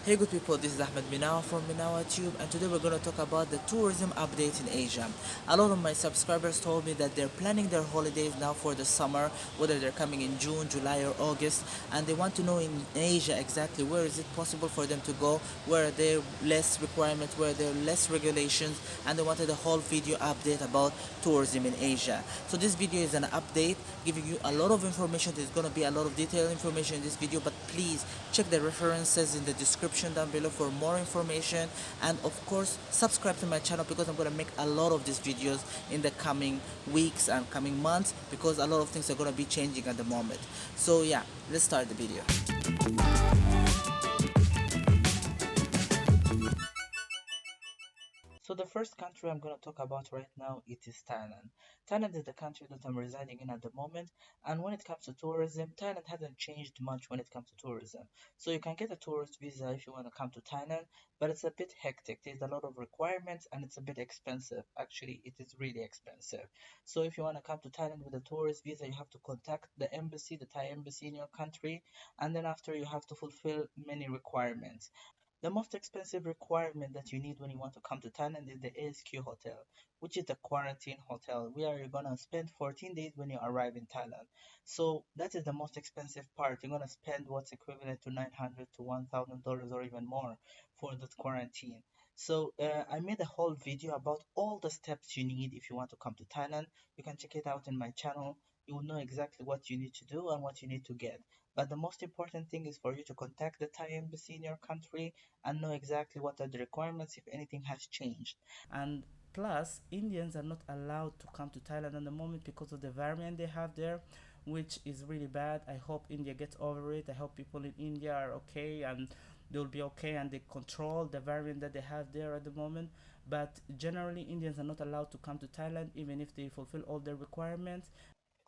Hey good people, this is Ahmed Minawa from MinawaTube, and today we're going to talk about the tourism update in Asia. A lot of my subscribers told me that they're planning their holidays now for the summer, whether they're coming in June, July or August, and they want to know in Asia exactly where is it possible for them to go, where are there less requirements, where there are less regulations, and they wanted a whole video update about tourism in Asia. So this video is an update giving you a lot of information. There's going to be a lot of detailed information in this video, but please check the references in the description down below for more information, and of course subscribe to my channel because I'm going to make a lot of these videos in the coming weeks and coming months, because a lot of things are going to be changing at the moment. So yeah, let's start the video. So the first country I'm going to talk about right now, it is Thailand. Thailand is the country that I'm residing in at the moment, and when it comes to tourism, Thailand hasn't changed much when it comes to tourism. So you can get a tourist visa if you want to come to Thailand, but it's a bit hectic. There's a lot of requirements and it's a bit expensive. Actually, it is really expensive. So if you want to come to Thailand with a tourist visa, you have to contact the embassy, the Thai embassy in your country, and then after you have to fulfill many requirements. The most expensive requirement that you need when you want to come to Thailand is the ASQ hotel, which is the quarantine hotel where you're gonna spend 14 days when you arrive in Thailand. So that is the most expensive part. You're gonna spend what's equivalent to 900 to $1,000 or even more for that quarantine. So I made a whole video about all the steps you need if you want to come to Thailand. You can check it out in my channel. You will know exactly what you need to do and what you need to get. But the most important thing is for you to contact the Thai embassy in your country and know exactly what are the requirements if anything has changed. And plus, Indians are not allowed to come to Thailand at the moment because of the variant they have there, which is really bad. I hope India gets over it. I hope people in India are okay and they'll be okay and they control the variant that they have there at the moment. But generally, Indians are not allowed to come to Thailand even if they fulfill all their requirements.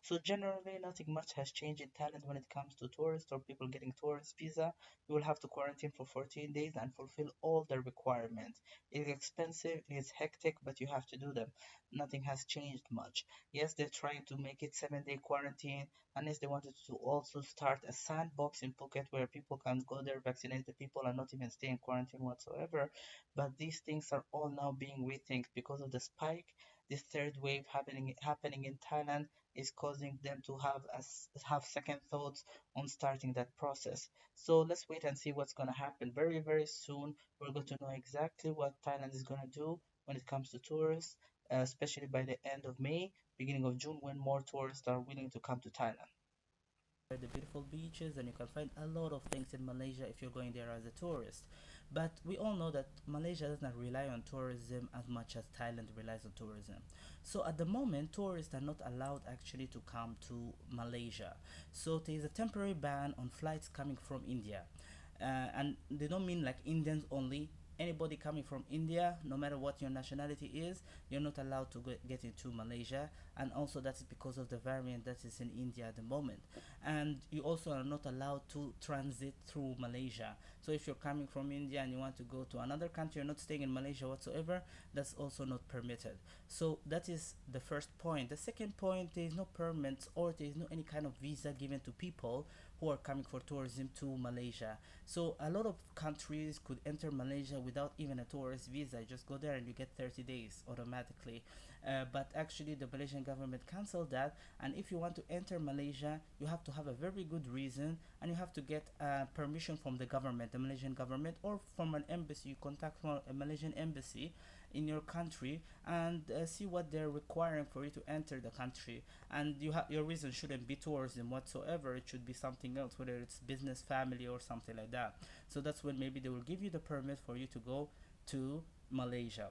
So generally, nothing much has changed in Thailand when it comes to tourists or people getting tourist visa. You will have to quarantine for 14 days and fulfill all the requirements. It's expensive, it's hectic, but you have to do them. Nothing has changed much. Yes, they're trying to make it 7-day quarantine, and yes, they wanted to also start a sandbox in Phuket where people can go there, vaccinate the people, and not even stay in quarantine whatsoever. But these things are all now being rethink because of the spike. This third wave happening in Thailand is causing them to have second thoughts on starting that process. So let's wait and see what's going to happen. Very soon we're going to know exactly what Thailand is going to do when it comes to tourists, especially by the end of May, beginning of June, when more tourists are willing to come to Thailand. The beautiful beaches, and you can find a lot of things in Malaysia if you're going there as a tourist. But we all know that Malaysia does not rely on tourism as much as Thailand relies on tourism. So at the moment, tourists are not allowed actually to come to Malaysia. So there is a temporary ban on flights coming from India. And they don't mean like Indians only. Anybody coming from India, no matter what your nationality is, you're not allowed to get into Malaysia. And also that is because of the variant that is in India at the moment. And you also are not allowed to transit through Malaysia. So if you're coming from India and you want to go to another country, you're not staying in Malaysia whatsoever, that's also not permitted. So that is the first point. The second point, there is no permits or there is no any kind of visa given to people who are coming for tourism to Malaysia. So a lot of countries could enter Malaysia without even a tourist visa. You just go there and you get 30 days automatically. But actually the Malaysian government cancelled that, and if you want to enter Malaysia, you have to have a very good reason and you have to get permission from the government, the Malaysian government, or from an embassy. You contact from a Malaysian embassy in your country and see what they're requiring for you to enter the country. And your reason shouldn't be tourism whatsoever. It should be something else, whether it's business, family, or something like that. So that's when maybe they will give you the permit for you to go to Malaysia.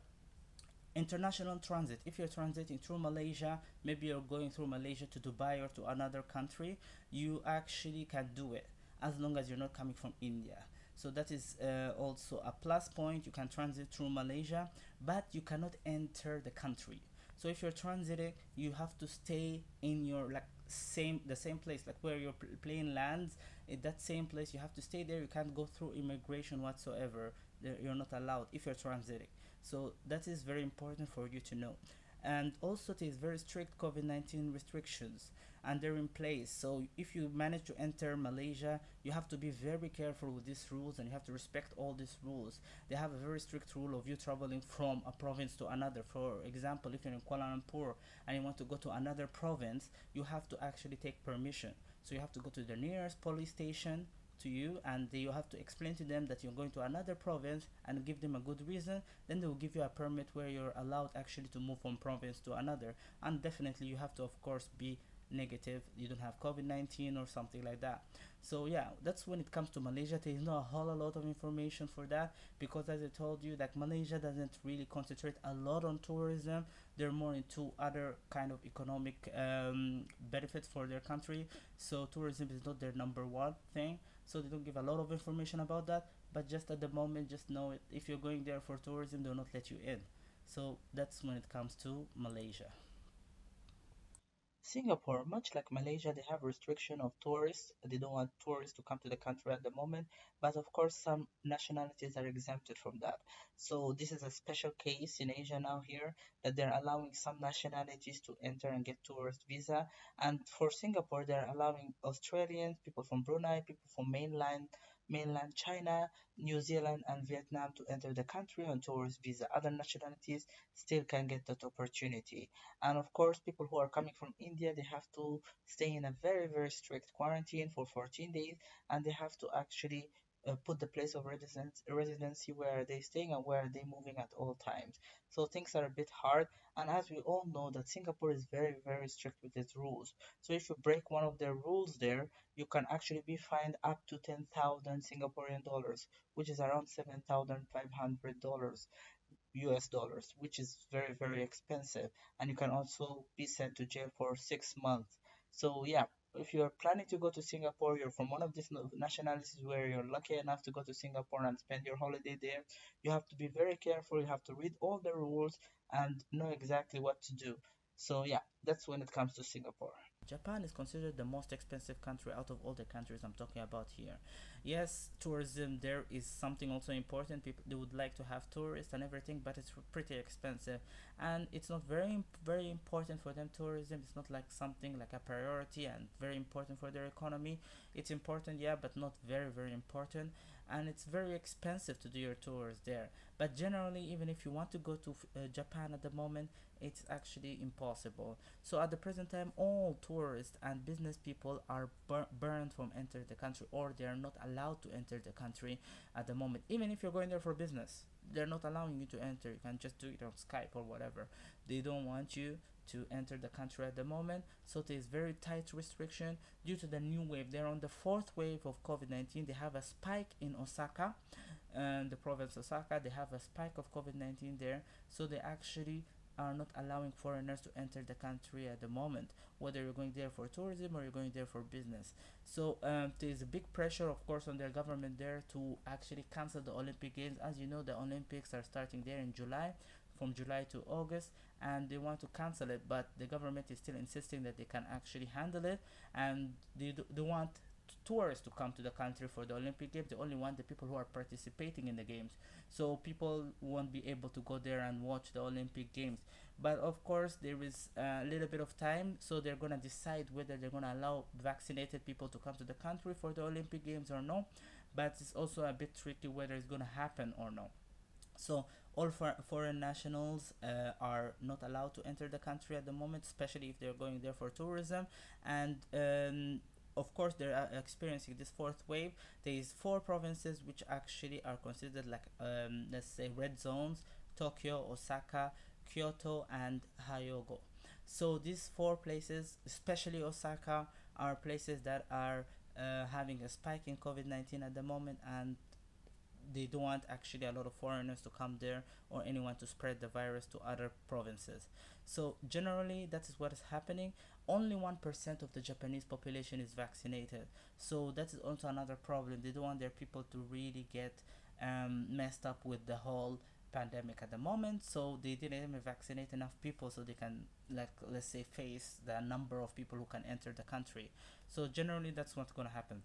International transit, if you're transiting through Malaysia, maybe you're going through Malaysia to Dubai or to another country, you actually can do it as long as you're not coming from India. So that is also a plus point. You can transit through Malaysia, but you cannot enter the country. So if you're transiting, you have to stay in your like the same place, like where your plane lands. In that same place, you have to stay there. You can't go through immigration whatsoever. You're not allowed if you're transiting. So that is very important for you to know. And also, there is very strict COVID-19 restrictions. and they're in place. So if you manage to enter Malaysia, you have to be very careful with these rules, and you have to respect all these rules. They have a very strict rule of you traveling from a province to another. For example, if you're in Kuala Lumpur and you want to go to another province, you have to actually take permission. So you have to go to the nearest police station to you, and you have to explain to them that you're going to another province and give them a good reason. Then they will give you a permit where you're allowed actually to move from province to another. And definitely you have to, of course, be negative, you don't have COVID-19 or something like that. So yeah, that's when it comes to Malaysia. There is not a whole lot of information for that, because as I told you, like, Malaysia doesn't really concentrate a lot on tourism. They're more into other kind of economic benefits for their country. So tourism is not their number one thing, so they don't give a lot of information about that. But just at the moment, just know it, if you're going there for tourism, they'll not let you in. So that's when it comes to Malaysia. Singapore, much like Malaysia, they have restriction of tourists. They don't want tourists to come to the country at the moment, but of course, some nationalities are exempted from that. So this is a special case in Asia now here that they're allowing some nationalities to enter and get tourist visa. And for Singapore, they're allowing Australians, people from Brunei, people from mainland China, New Zealand, and Vietnam to enter the country on tourist visa. Other nationalities still can get that opportunity. And of course, people who are coming from India, they have to stay in a very, very strict quarantine for 14 days, and they have to actually put the place of residency where they're staying and where they're moving at all times. So things are a bit hard. And as we all know, that Singapore is very, very strict with its rules. So if you break one of their rules there, you can actually be fined up to 10,000 Singaporean dollars, which is around $7,500 US dollars, which is very, very expensive. And you can also be sent to jail for 6 months. So, yeah, if you're planning to go to Singapore, you're from one of these nationalities where you're lucky enough to go to Singapore and spend your holiday there, you have to be very careful. You have to read all the rules and know exactly what to do. So, yeah, that's when it comes to Singapore. Japan is considered the most expensive country out of all the countries I'm talking about here. Yes, tourism there is something also important. People, they would like to have tourists and everything, but it's pretty expensive, and it's not very important for them. Tourism is not like something like a priority and very important for their economy. It's important, yeah, but not very important, and it's very expensive to do your tours there. But generally, even if you want to go to Japan at the moment, it's actually impossible. So at the present time, all tourists and business people are burned from enter the country, or they are not allowed to enter the country at the moment. Even if you're going there for business, they're not allowing you to enter. You can just do it on Skype or whatever. They don't want you to enter the country at the moment. So there's very tight restriction due to the new wave. They're on the fourth wave of COVID-19. They have a spike in Osaka, and the province of Osaka. They have a spike of COVID-19 there. So they actually are not allowing foreigners to enter the country at the moment, whether you're going there for tourism or you're going there for business. So there's a big pressure, of course, on their government there to actually cancel the Olympic Games. As you know, the Olympics are starting there in July, from July to August, and they want to cancel it, but the government is still insisting that they can actually handle it, and they want tourists to come to the country for the Olympic Games. They only want the people who are participating in the games. So people won't be able to go there and watch the Olympic Games. But of course, there is a little bit of time, so they're gonna decide whether they're gonna allow vaccinated people to come to the country for the Olympic Games or no. But it's also a bit tricky whether it's gonna happen or no. So all foreign nationals are not allowed to enter the country at the moment, especially if they're going there for tourism. And of course, they're experiencing this fourth wave. There is four provinces which actually are considered like, let's say, red zones: Tokyo, Osaka, Kyoto, and Hyogo. So these four places, especially Osaka, are places that are having a spike in COVID-19 at the moment, and they don't want actually a lot of foreigners to come there or anyone to spread the virus to other provinces. So generally, that is what is happening. Only 1% of the Japanese population is vaccinated. So that is also another problem. They don't want their people to really get messed up with the whole pandemic at the moment. So they didn't even vaccinate enough people so they can, like, let's say, face the number of people who can enter the country. So generally, that's what's going to happen.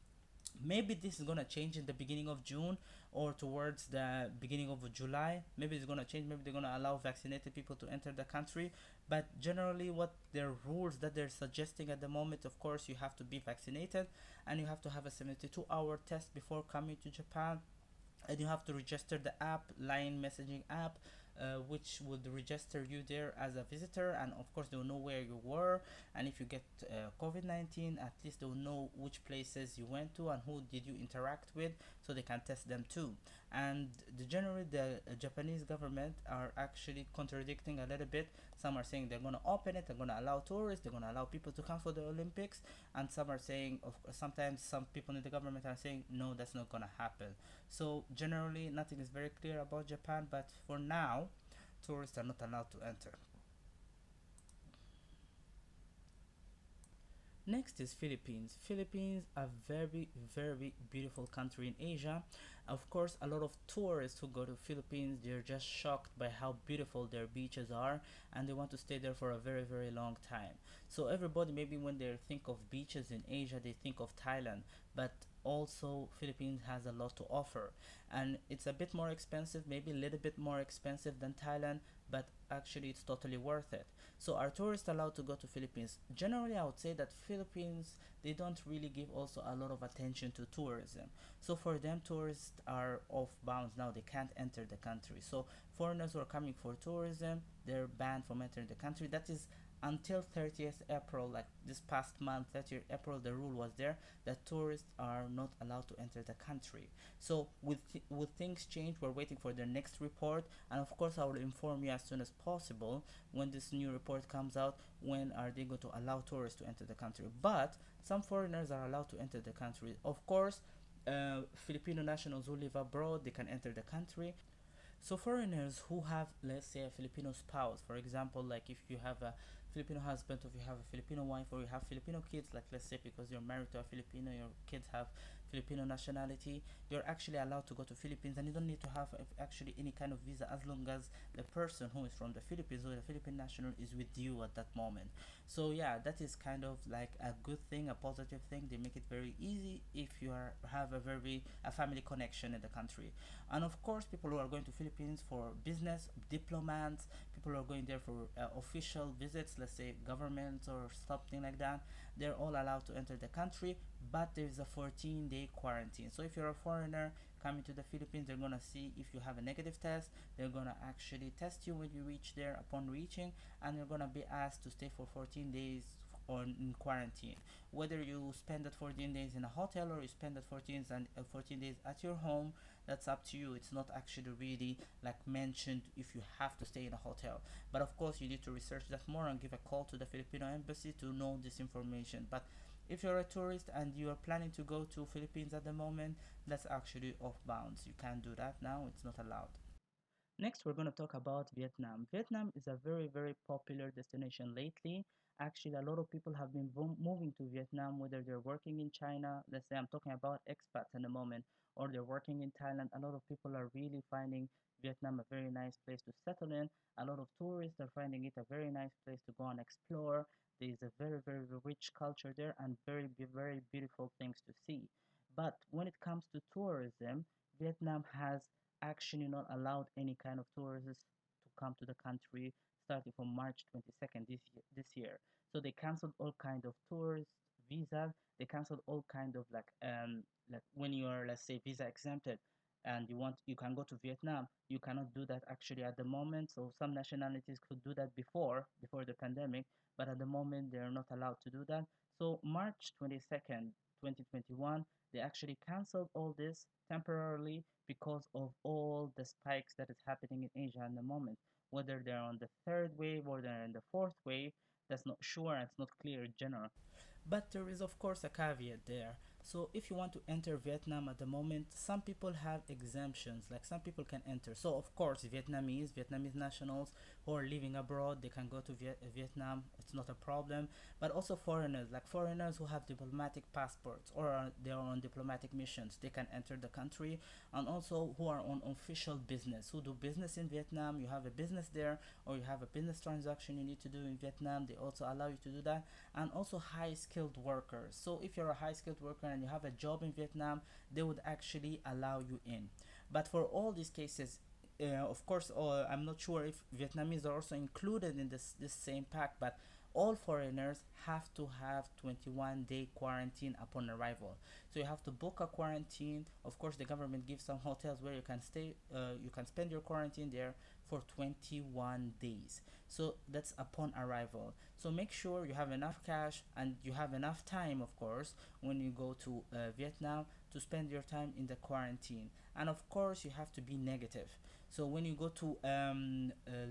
Maybe this is gonna change in the beginning of June or towards the beginning of July. Maybe it's gonna change. Maybe they're gonna allow vaccinated people to enter the country. But generally, what their rules that they're suggesting at the moment, of course, you have to be vaccinated and you have to have a 72-hour test before coming to Japan, and you have to register the app, line messaging app, which would register you there as a visitor, and of course they will know where you were, and if you get covid-19, at least they will know which places you went to and who did you interact with, so they can test them too. And generally the Japanese government are actually contradicting a little bit. Some are saying they're going to open it, they're going to allow tourists, they're going to allow people to come for the Olympics, and some are saying, sometimes some people in the government are saying no, that's not going to happen. So generally, nothing is very clear about Japan, but for now, tourists are not allowed to enter. Next is Philippines. Philippines, a very, very beautiful country in Asia. Of course, a lot of tourists who go to Philippines, they're just shocked by how beautiful their beaches are, and they want to stay there for a very, very long time. So everybody, maybe when they think of beaches in Asia, they think of Thailand, but also Philippines has a lot to offer, and it's a bit more expensive, maybe a little bit more expensive than Thailand, but actually it's totally worth it. So are tourists allowed to go to Philippines? Generally, I would say that Philippines, they don't really give also a lot of attention to tourism. So for them, tourists are off bounds now. They can't enter the country. So foreigners who are coming for tourism, they're banned from entering the country. That is until 30th April, like this past month, 30th April, the rule was there that tourists are not allowed to enter the country. So with things change, we're waiting for the next report, and of course I will inform you as soon as possible when this new report comes out. When are they going to allow tourists to enter the country? But some foreigners are allowed to enter the country. Of course, Filipino nationals who live abroad, they can enter the country. So foreigners who have, let's say, a Filipino spouse, for example, like if you have a Filipino husband, or if you have a Filipino wife, or you have Filipino kids, like let's say because you're married to a Filipino, your kids have Filipino nationality, you're actually allowed to go to Philippines, and you don't need to have actually any kind of visa, as long as the person who is from the Philippines or the Philippine national is with you at that moment. So yeah, that is kind of like a good thing, a positive thing. They make it very easy if you have a family connection in the country. And of course, people who are going to Philippines for business, diplomats, people who are going there for official visits, let's say governments or something like that, they're all allowed to enter the country, but there's a 14-day quarantine. So if you're a foreigner coming to the Philippines, they're gonna see if you have a negative test. They're gonna actually test you when you reach there upon reaching, and you're gonna be asked to stay for 14 days on in quarantine. Whether you spend that 14 days in a hotel or you spend that 14 days at your home, that's up to you. It's not actually really like mentioned if you have to stay in a hotel. But of course, you need to research that more and give a call to the Filipino embassy to know this information. But if you're a tourist and you are planning to go to Philippines at the moment, that's actually off bounds. You can't do that now. It's not allowed. Next, we're going to talk about Vietnam. Vietnam is a very, very popular destination lately. Actually, a lot of people have been moving to Vietnam, whether they're working in China, let's say I'm talking about expats in the moment, or they're working in Thailand. A lot of people are really finding Vietnam a very nice place to settle in. A lot of tourists are finding it a very nice place to go and explore. There is a very, very rich culture there and very, very beautiful things to see. But when it comes to tourism, Vietnam has actually not allowed any kind of tourists to come to the country starting from March 22nd this year. So they canceled all kind of tourist visas. They canceled all kind of like when you are, let's say, visa exempted and you can go to Vietnam, you cannot do that actually at the moment. So some nationalities could do that before the pandemic, but at the moment they are not allowed to do that. So March 22nd, 2021, they actually canceled all this temporarily because of all the spikes that is happening in Asia at the moment. Whether they're on the third wave or they're in the fourth wave, that's not sure and it's not clear in general. But there is, of course, a caveat there. So if you want to enter Vietnam at the moment, some people have exemptions, like some people can enter. So of course, Vietnamese nationals who are living abroad, they can go to Vietnam. It's not a problem. But also foreigners, like foreigners who have diplomatic passports or they are on diplomatic missions, they can enter the country. And also who are on official business, who do business in Vietnam. You have a business there, or you have a business transaction you need to do in Vietnam. They also allow you to do that. And also high skilled workers. So if you're a high skilled worker Thailand, you have a job in Vietnam, they would actually allow you in. But for all these cases, of course, I'm not sure if Vietnamese are also included in this same pack, but all foreigners have to have 21-day quarantine upon arrival. So you have to book a quarantine. Of course, the government gives some hotels where you can stay, you can spend your quarantine there for 21 days. So that's upon arrival. So make sure you have enough cash and you have enough time, of course, when you go to Vietnam to spend your time in the quarantine. And of course, you have to be negative. So when you go to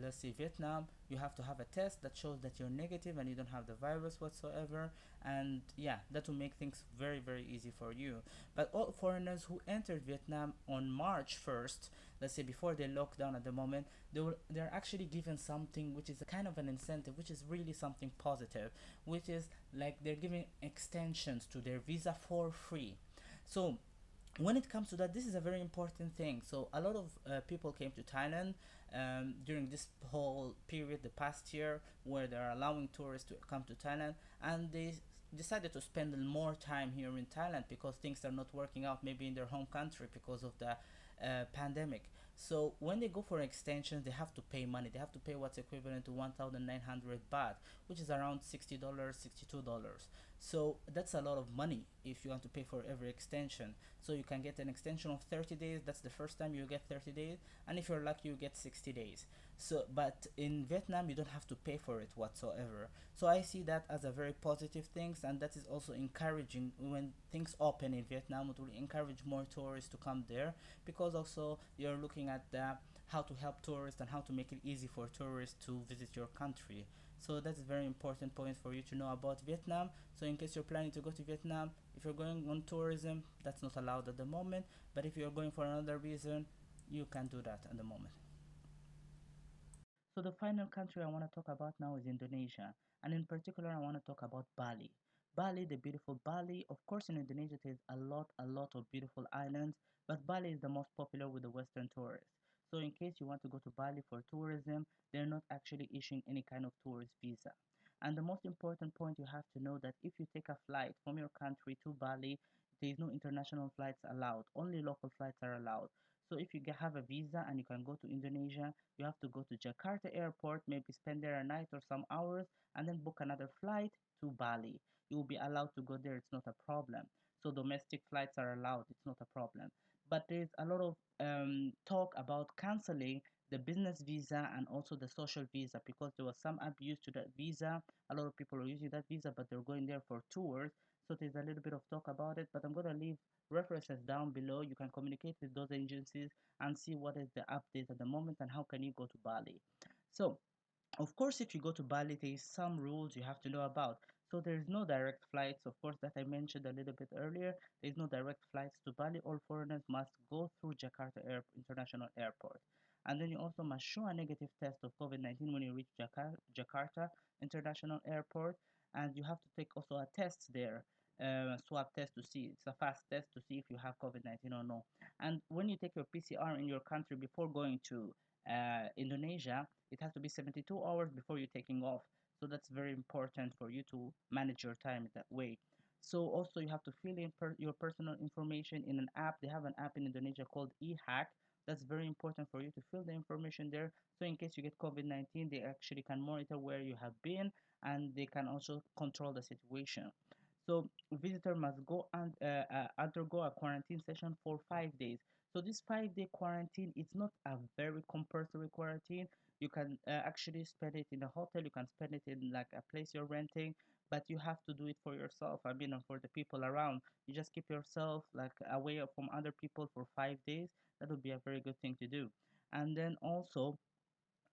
let's say Vietnam, you have to have a test that shows that you're negative and you don't have the virus whatsoever. And yeah, that will make things very very easy for you. But all foreigners who entered Vietnam on March 1st, let's say before the lockdown at the moment, they're actually given something which is a kind of an incentive, which is really something positive, which is like they're giving extensions to their visa for free. So when it comes to that, this is a very important thing. So a lot of people came to Thailand during this whole period, the past year, where they're allowing tourists to come to Thailand, and they decided to spend more time here in Thailand because things are not working out maybe in their home country because of the pandemic. So when they go for extensions, they have to pay money. They have to pay what's equivalent to 1,900 baht, which is around $60, $62. So that's a lot of money if you want to pay for every extension. So you can get an extension of 30 days. That's the first time you get 30 days, and if you're lucky, you get 60 days. So but in Vietnam, you don't have to pay for it whatsoever. So I see that as a very positive thing, and that is also encouraging. When things open in Vietnam, it will encourage more tourists to come there, because also you're looking at how to help tourists and how to make it easy for tourists to visit your country. So that's a very important point for you to know about Vietnam. So in case you're planning to go to Vietnam, if you're going on tourism, that's not allowed at the moment. But if you're going for another reason, you can do that at the moment. So the final country I want to talk about now is Indonesia, and in particular I want to talk about Bali. Bali, the beautiful Bali. Of course, in Indonesia there's a lot of beautiful islands, but Bali is the most popular with the Western tourists. So in case you want to go to Bali for tourism, they're not actually issuing any kind of tourist visa. And the most important point, you have to know that if you take a flight from your country to Bali, there is no international flights allowed. Only local flights are allowed. So if you have a visa and you can go to Indonesia, you have to go to Jakarta airport, maybe spend there a night or some hours, and then book another flight to Bali. You will be allowed to go there, it's not a problem. So domestic flights are allowed, it's not a problem. But there's a lot of talk about canceling the business visa and also the social visa, because there was some abuse to that visa. A lot of people are using that visa, but they're going there for tours. So there's a little bit of talk about it, but I'm going to leave references down below. You can communicate with those agencies and see what is the update at the moment and how can you go to Bali. So of course, if you go to Bali, there is some rules you have to know about. So there is no direct flights, of course, that I mentioned a little bit earlier. There is no direct flights to Bali. All foreigners must go through Jakarta International Airport. And then you also must show a negative test of COVID-19 when you reach Jakarta International Airport. And you have to take also a test there, swab test to see. It's a fast test to see if you have COVID-19 or no. And when you take your PCR in your country before going to Indonesia, it has to be 72 hours before you're taking off. So that's very important for you to manage your time that way. So also you have to fill in your personal information in an app. They have an app in Indonesia called eHack. That's very important for you to fill the information there. So in case you get COVID-19, they actually can monitor where you have been, and they can also control the situation. So visitor must go and undergo a quarantine session for 5 days. So this 5 day quarantine, it's not a very compulsory quarantine. You can actually spend it in a hotel. You can spend it in like a place you're renting, but you have to do it for yourself. I mean, for the people around. You just keep yourself like away from other people for 5 days. That would be a very good thing to do. And then also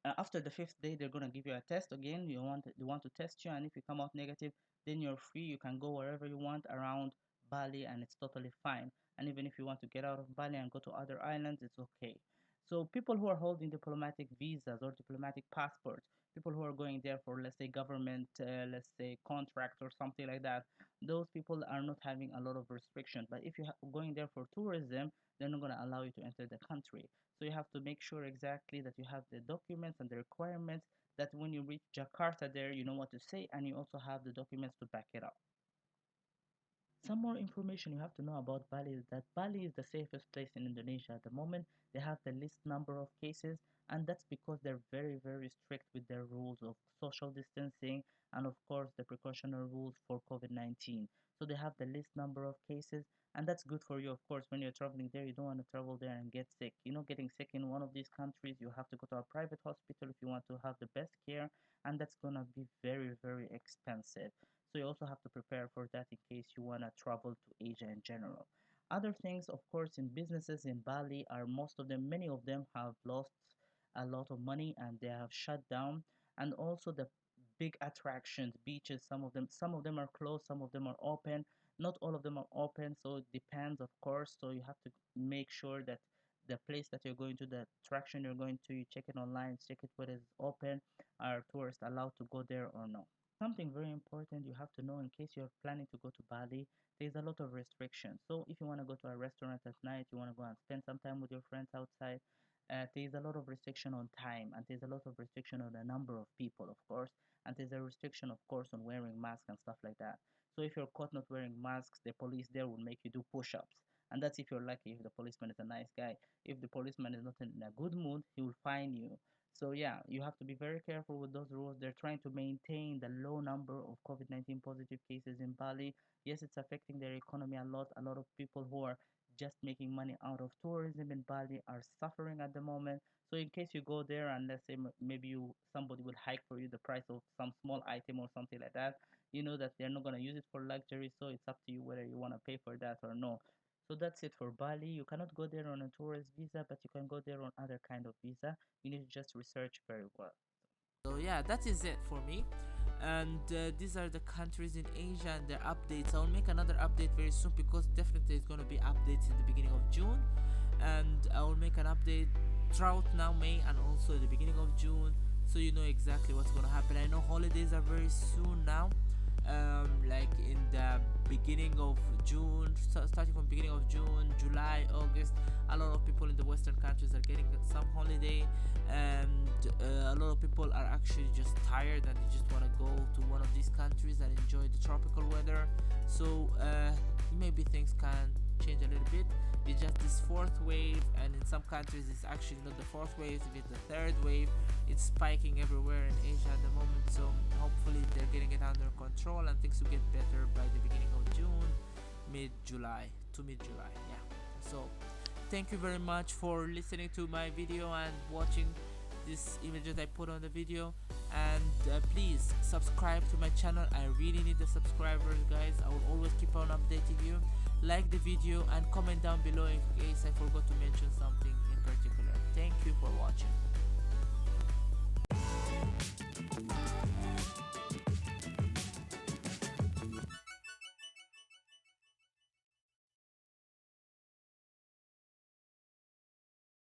after the fifth day, they're gonna give you a test again. You want to test you, and if you come out negative, then you're free. You can go wherever you want around Bali, and it's totally fine. And even if you want to get out of Bali and go to other islands, it's okay. So people who are holding diplomatic visas or diplomatic passports, people who are going there for, let's say, government, let's say, contract or something like that, those people are not having a lot of restriction. But if you're going there for tourism, they're not going to allow you to enter the country. So you have to make sure exactly that you have the documents and the requirements, that when you reach Jakarta there, you know what to say, and you also have the documents to back it up. Some more information you have to know about Bali is that Bali is the safest place in Indonesia at the moment. They have the least number of cases, and that's because they're very, very strict with their rules of social distancing and, of course, the precautionary rules for COVID-19. So they have the least number of cases, and that's good for you, of course. When you're traveling there, you don't want to travel there and get sick. Getting sick in one of these countries, you have to go to a private hospital if you want to have the best care, and that's gonna be very, very expensive. So you also have to prepare for that in case you want to travel to Asia in general. Other things, of course, in businesses in Bali are most of them, many of them have lost a lot of money and they have shut down. And also the big attractions, beaches, some of them are closed, some of them are open. Not all of them are open, so it depends, of course. So you have to make sure that the place that you're going to, the attraction you're going to, you check it online, check it whether it's open. Are tourists allowed to go there or no? Something very important you have to know in case you're planning to go to Bali, there's a lot of restrictions. So if you want to go to a restaurant at night, you want to go and spend some time with your friends outside, there's a lot of restriction on time, and there's a lot of restriction on the number of people, of course, and there's a restriction, of course, on wearing masks and stuff like that. So if you're caught not wearing masks, the police there will make you do push-ups. And that's if you're lucky, if the policeman is a nice guy. If the policeman is not in a good mood, he will fine you. So yeah, you have to be very careful with those rules. They're trying to maintain the low number of COVID-19 positive cases in Bali. Yes, it's affecting their economy a lot. A lot of people who are just making money out of tourism in Bali are suffering at the moment. So in case you go there and let's say maybe somebody will hike for you the price of some small item or something like that, you know that they're not going to use it for luxury. So it's up to you whether you want to pay for that or no. So that's it for Bali. You cannot go there on a tourist visa, but you can go there on other kind of visa. You need to just research very well. So yeah, that is it for me. And these are the countries in Asia and their updates. I will make another update very soon because definitely it's going to be updates in the beginning of June, and I will make an update throughout now May and also the beginning of June, so you know exactly what's going to happen. I know holidays are very soon now, like in the beginning of June, starting from beginning of June, July, August. A lot of people in the Western countries are getting some holiday, and a lot of people are actually just tired and they just want to go to one of these countries and enjoy the tropical weather. So maybe things can change a little bit. It's just this fourth wave, and in some countries it's actually not the fourth wave, it's the third wave. It's spiking everywhere in Asia at the moment, so hopefully they're getting it under control and things will get better by the beginning of June, mid-July to mid-July. Yeah, so thank you very much for listening to my video and watching this images I put on the video. And please subscribe to my channel. I really need the subscribers, guys. I will always keep on updating you. Like the video and comment down below in case I forgot to mention something.